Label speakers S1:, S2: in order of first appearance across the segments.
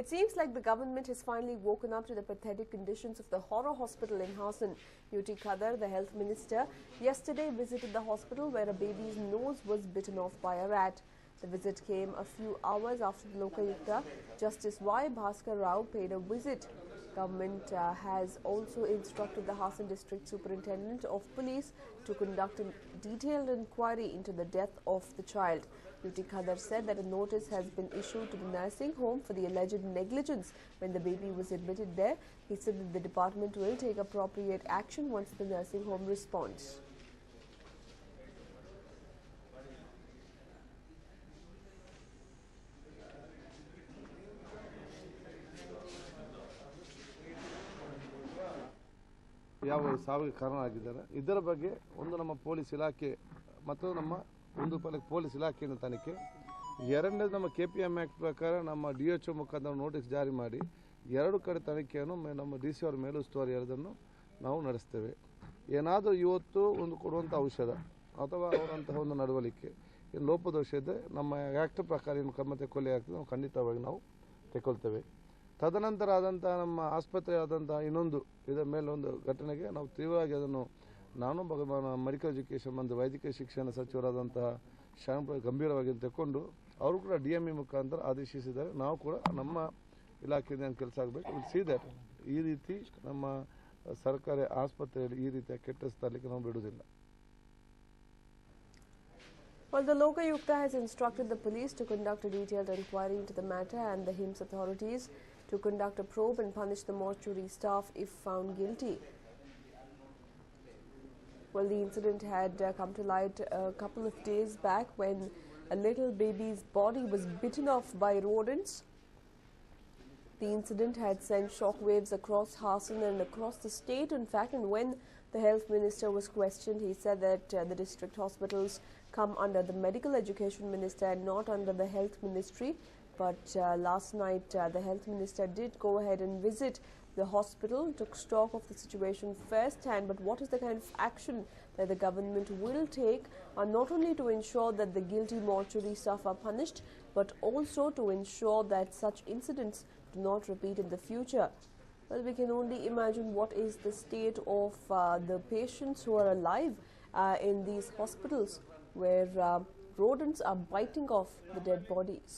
S1: It seems like the government has finally woken up to the pathetic conditions of the horror hospital in Hassan. UT Khadar, the health minister, yesterday visited the hospital where a baby's nose was bitten off by a rat. The visit came a few hours after the Lokayukta, Justice Y. Bhaskar Rao, paid a visit. Government has also instructed the Hassan District Superintendent of Police to conduct a detailed inquiry into the death of the child. UT Khadar said that a notice has been issued to the nursing home for the alleged negligence when the baby was admitted there. He said that the department will take appropriate action once the nursing home responds.
S2: ಯಾವ ಸಾವಿಗೆ ಕಾರಣ ಆಗಿದ್ದಾರೆ ಇದರ ಬಗ್ಗೆ ಒಂದು ನಮ್ಮ police ಇಲಾಖೆ ಮತ್ತು ನಮ್ಮ ಒಂದು ಪೊಲೀಸ್ ಇಲಾಖೆಯಿಂದ ತನಿಖೆ, ಎರಡನೇದು ನಮ್ಮ KPM ಆಕ್ಟ್ ಪ್ರಕಾರ ನಮ್ಮ DHO ಮುಖಾಂತರ ನೋಟಿಸ್ ಜಾರಿ ಮಾಡಿ ಎರಡು ಕಡೆ ತನಿಖೆಯನ್ನು ನಮ್ಮ DC ಅವರ ಮೇಲುಸ್ತುವಾರಿ ಇರೋದನ್ನು ನಾವು ನಡೆಸ್ತೇವೆ. ಏನಾದರೂ ಇವತ್ತು ಒಂದು ಕೊಡುವಂಥ ಔಷಧ ಅಥವಾ ಅವರಂತಹ ಒಂದು ನಡವಳಿಕೆ ಏನು ಲೋಪದೋಷ ಇದೆ ನಮ್ಮ ಆಕ್ಟ್ ಪ್ರಕಾರ ಏನು ಕ್ರಮ ತೆಗೊಳ್ಳಿ ಆಗ್ತದೆ ನಾವು ಖಂಡಿತವಾಗಿ ನಾವು ತೆಗೊಳ್ತೇವೆ. ತದನಂತರ ಆದಂತಹ ನಮ್ಮ ಆಸ್ಪತ್ರೆ ಆದಂತಹ ಇನ್ನೊಂದು ಇದರ ಮೇಲೆ ಒಂದು ಘಟನೆಗೆ ನಾವು ತೀವ್ರವಾಗಿ ಅದನ್ನು ನಾನು ಮೆಡಿಕಲ್ ಎಜುಕೇಷನ್ ಮತ್ತು ವೈದ್ಯಕೀಯ ಶಿಕ್ಷಣ ಸಚಿವರಾದಂತಹ ಶ್ಯಾಮ್ ಗಂಭೀರವಾಗಿ ತಗೊಂಡು ಅವರು ಕೂಡ DME ಮುಖಾಂತರ ಆದೇಶಿಸಿದ್ದಾರೆ. ನಾವು ಕೂಡ ನಮ್ಮ ಇಲಾಖೆಯಿಂದ ಕೆಲಸ ಆಗಬೇಕು. ಸಿ ದಟ್ ಈ ರೀತಿ ನಮ್ಮ ಸರ್ಕಾರಿ ಆಸ್ಪತ್ರೆಯಲ್ಲಿ ಈ ರೀತಿಯ ಕೆಟ್ಟ ಸ್ಥಳಕ್ಕೆ ನಾವು ಬಿಡುವುದಿಲ್ಲ.
S1: Well, the Lokayukta has instructed the police to conduct a detailed inquiry into the matter and the HIMS authorities to conduct a probe and punish the mortuary staff if found guilty. Well, the incident had come to light a couple of days back when a little baby's body was bitten off by rodents. The incident had sent shockwaves across Hassan and across the state, in fact, and when the health minister was questioned, he said that the district hospitals come under the medical education minister and not under the health ministry. But last night, the health minister did go ahead and visit the hospital, took stock of the situation firsthand. But what is the kind of action that the government will take, not only to ensure that the guilty mortuary staff are punished, but also to ensure that such incidents do not repeat in the future? Well, we can only imagine what is the state of the patients who are alive in these hospitals where rodents are biting off the dead bodies.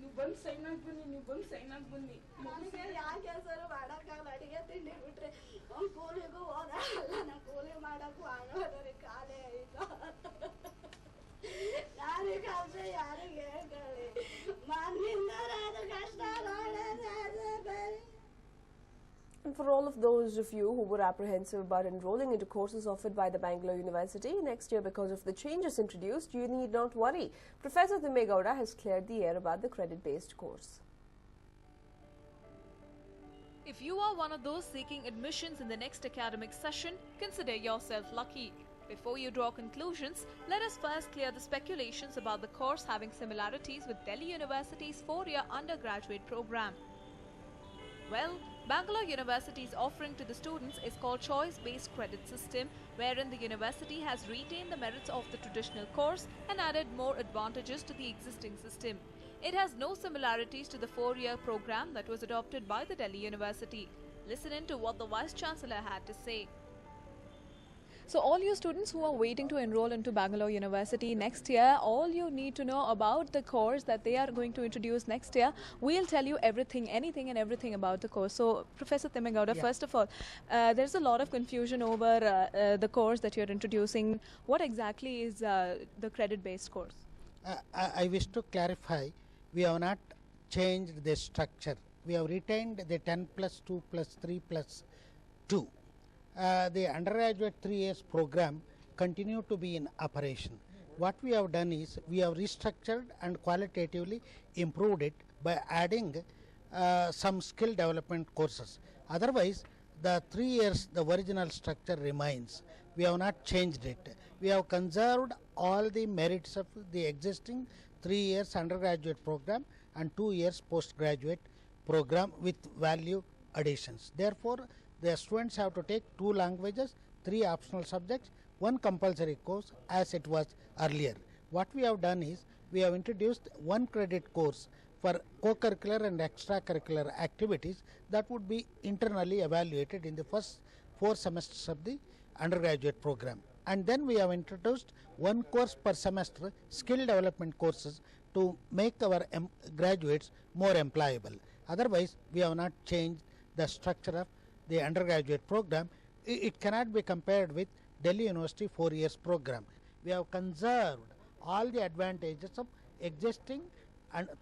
S3: ನೀವು ಬಂದು sign ಆಗಿ ಬನ್ನಿ, ನೀವು ಬಂದು sign ಆಗಿ ಬನ್ನಿ. ನನಗೆ ಯಾವ ಕೆಲಸರು ಮಾಡೋಕ್ಕಾಗಲ್ಲ, ಅಡಿಗೆ ತಿಂಡಿ ಬಿಟ್ರೆ ಅವ್ನು ಕೂಲಿಗೂ ಹೋಗಲ್ಲ, ನಾ ಕೂಲಿ ಮಾಡೋಕ್ಕೂ ಆಗೋದ್ರಿ ಕಾಲೇ ಈಗ. ಯಾರಿಗೆ ಕಷ್ಟ ಯಾರಿಗೆ ಹೇಳಿ ಮಣ್ಣಿಂದ ಅದು ಕಷ್ಟ ಬೇರೆ.
S1: And for all of those of you who were apprehensive about enrolling into courses offered by the Bangalore University next year because of the changes introduced, you need not worry. Professor Thimmegowda has cleared the air about the credit-based course.
S4: If you are one of those seeking admissions in the next academic session, consider yourself lucky. Before you draw conclusions, let us first clear the speculations about the course having similarities with Delhi University's 4-year undergraduate program. Well, Bangalore University's offering to the students is called Choice-Based Credit System, wherein the university has retained the merits of the traditional course and added more advantages to the existing system. It has no similarities to the 4-year program that was adopted by the Delhi University. Listen in to what the Vice-Chancellor had to say. So all you students who are waiting to enroll into Bangalore University next year, all you need to know about the course that they are going to introduce next year, we'll tell you everything, anything and everything about the course. So Professor Thimmegowda, first of all, there's a lot of confusion over the course that you're introducing. What exactly is the credit-based course?
S5: I wish to clarify, we have not changed the structure. We have retained the 10 plus 2 plus 3 plus 2. The undergraduate 3 years program continue to be in operation. What we have done is we have restructured and qualitatively improved it by adding some skill development courses. Otherwise, the 3 years, the original structure remains. We have not changed it. We have conserved all the merits of the existing 3 years undergraduate program and 2 years postgraduate program with value additions. Therefore, the students have to take 2 languages, 3 optional subjects, one compulsory course as it was earlier. What we have done is we have introduced one credit course for co-curricular and extracurricular activities that would be internally evaluated in the first 4 semesters of the undergraduate program. And then we have introduced one course per semester, skill development courses, to make our graduates more employable. Otherwise, we have not changed the structure of the undergraduate program. It cannot be compared with Delhi University 4 years program. We have conserved all the advantages of existing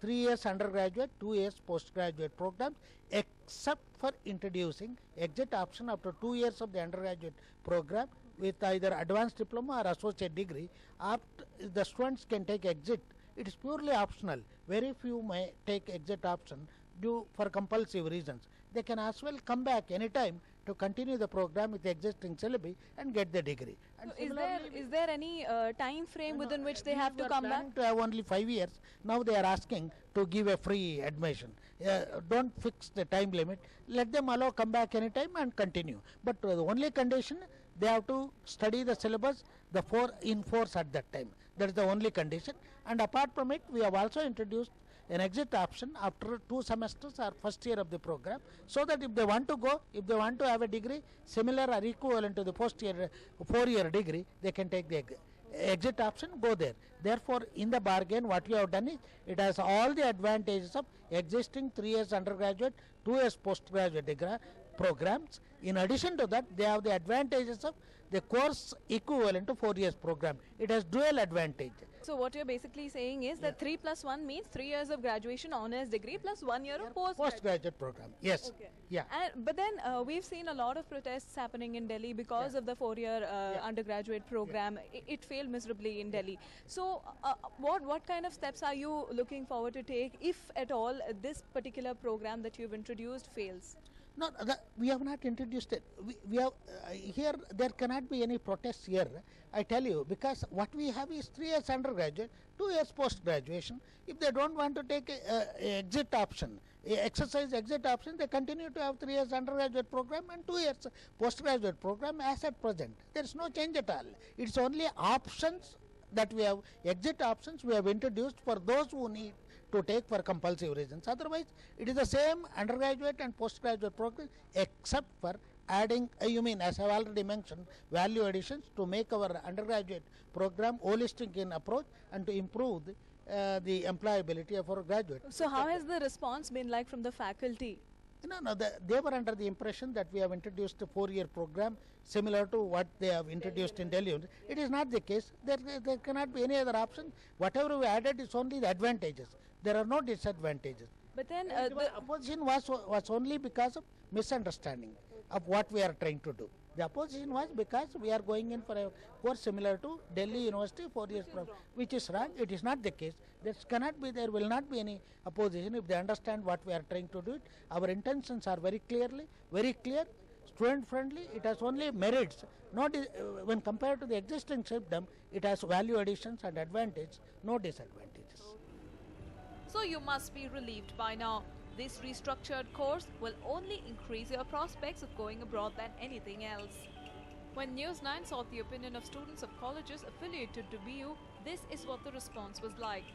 S5: 3 years undergraduate, 2 years postgraduate programs, except for introducing exit option after 2 years of the undergraduate program with either advanced diploma or associate degree. After the students can take exit. It is purely optional. Very few may take exit option due for compulsive reasons. They can as well come back anytime to continue the program with existing syllabi and get the degree. And
S4: so is there any time frame within which they have to come back?
S5: To have only 5 years. Now they are asking to give a free admission. Don't fix the time limit. Let them allow come back anytime and continue. But the only condition, they have to study the syllabus, the 4 in force at that time. That is the only condition. And apart from it, we have also introduced an exit option after 2 semesters or first year of the program, so that if they want to go, if they want to have a degree similar or equivalent to the post year 4-year degree, they can take the exit option, go there. Therefore, in the bargain, what we have done is it has all the advantages of existing 3 years undergraduate, 2 years postgraduate programs. In addition to that, they have the advantages of the course equivalent to 4 years program. It has dual advantage.
S4: So what you're basically saying is that 3 plus 1 means 3 years of graduation honors degree plus 1 year of
S5: postgraduate program. Yes.
S4: Okay.
S5: Yeah.
S4: But then we've seen a lot of protests happening in Delhi because of the 4-year undergraduate program. It failed miserably in Delhi. So what kind of steps are you looking forward to take if at all this particular program that you've introduced fails?
S5: No, we have not introduced it. We have here. There cannot be any protests here. I tell you, because what we have is 3 years undergraduate, 2 years post graduation. If they don't want to take a exit option, exercise exit option, they continue to have 3 years undergraduate program and 2 years postgraduate program as at present. There is no change at all. It's only options that we have, exit options we have introduced for those who need to take for compulsive reasons. Otherwise, it is the same undergraduate and postgraduate program, except for adding, as I have already mentioned, value additions to make our undergraduate program holistic in approach and to improve the employability of our graduates.
S4: So how has the response been like from the faculty?
S5: No, they were under the impression that we have introduced a 4-year program similar to what they have introduced in Delhi. It is not the case. There cannot be any other option. Whatever we added is only the advantages. There are no disadvantages.
S4: But then
S5: the opposition was only because of misunderstanding of what we are trying to do. The opposition was because we are going in for a course similar to Delhi University 4 years program, which is wrong. It is not the case. There will not be any opposition if they understand what we are trying to do. Our intentions are very clear, student friendly. It has only merits. Not when compared to the existing system, it has value additions and advantage, no disadvantages.
S4: So you must be relieved by now. This restructured course will only increase your prospects of going abroad than anything else. When News9 sought the opinion of students of colleges affiliated to BU, this is what the response was like.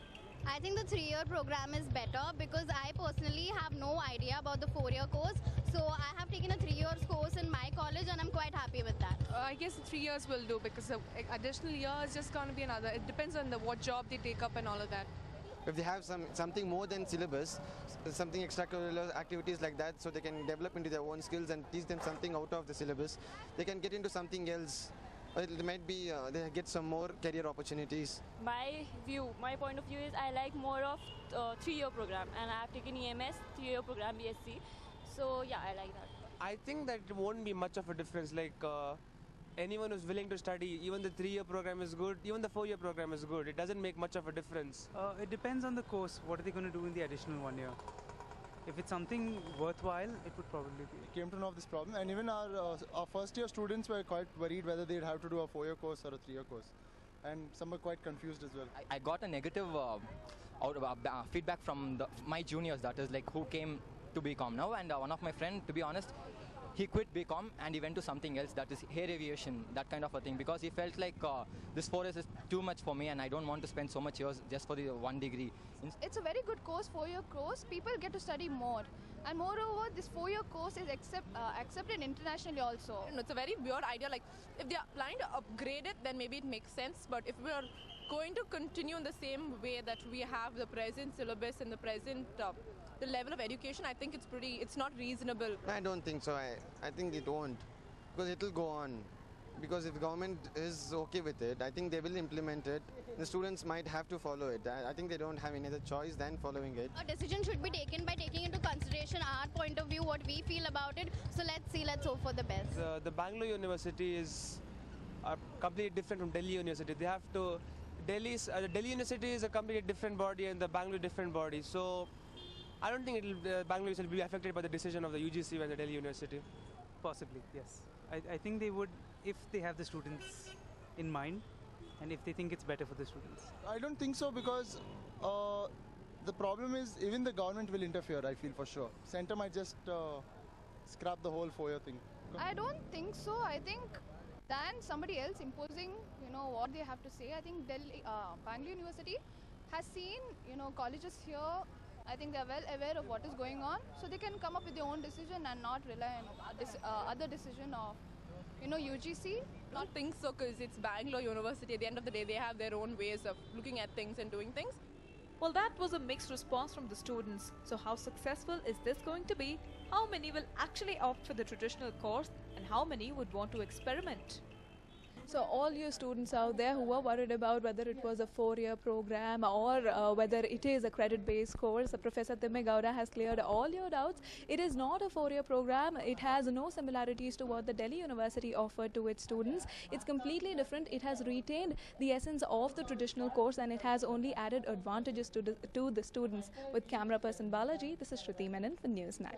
S6: I think the 3-year program is better because I personally have no idea about the 4-year course. So I have taken a 3-year course in my college and I'm quite happy with that.
S7: I guess 3 years will do because the additional year is just going to be another. It depends on what job they take up and all of that.
S8: If they have something more than syllabus, something extracurricular activities like that, so they can develop into their own skills and teach them something out of the syllabus, they can get into something else. It might be they get some more career opportunities.
S9: My point of view is I like more of 3-year program, and I have taken EMS 3-year program BSc. So yeah, I like that.
S10: I think that it won't be much of a difference. Like anyone who's willing to study, even the 3-year program is good, even the 4-year program is good. It doesn't make much of a difference.
S11: It depends on the course. What are they going to do in the additional 1 year? If it's something worthwhile, it would probably be.
S12: We came to know of this problem, and even our first year students were quite worried whether they'd have to do a 4-year course or a 3-year course, and some were quite confused as well.
S13: I got a negative feedback from my juniors, that is like who came to BCom now, and one of my friends, to be honest, he quit BCom and he went to something else, that is air aviation, that kind of a thing, because he felt like this 4 years is too much for me and I don't want to spend so much years just for the one degree.
S14: It's a very good course, 4-year course. People get to study more. And moreover, this 4-year course is accepted internationally also.
S15: It's a very weird idea. Like, if they are planning to upgrade it, then maybe it makes sense. But if we are going to continue in the same way that we have the present syllabus and the present the level of education, I think it's not reasonable.
S8: I don't think so. I think it won't, because it will go on. Because if the government is okay with it, I think they will implement it. The students might have to follow it. I think they don't have any other choice than following it.
S6: A decision should be taken by taking into consideration our point of view, what we feel about it. So let's hope for the best.
S10: The Bangalore University is completely different from Delhi University. They have to, Delhi University is a completely different body and the Bangalore different body. So I don't think Bangalore will be affected by the decision of the UGC and the Delhi University.
S11: Possibly, yes. I think they would, if they have the students in mind and if they think it's better for the students.
S12: I don't think so, because the problem is even the government will interfere, I feel, for sure. Center might just scrap the whole 4-year thing.
S14: I don't think so. I think than somebody else imposing, what they have to say. I think Bangalore University has seen, colleges here. I think they're well aware of what is going on, so they can come up with their own decision and not rely on other decision of, UGC.
S15: I don't think so, because it's Bangalore University. At the end of the day, they have their own ways of looking at things and doing things.
S4: Well, that was a mixed response from the students. So how successful is this going to be? How many will actually opt for the traditional course and how many would want to experiment?
S16: So all you students out there who are worried about whether it was a 4-year program or whether it is a credit-based course, Professor Thimmegowda has cleared all your doubts. It is not a 4-year program. It has no similarities to what the Delhi University offered to its students. It's completely different. It has retained the essence of the traditional course and it has only added advantages to the students. With camera person Balaji, this is Shruti Menon for News 9.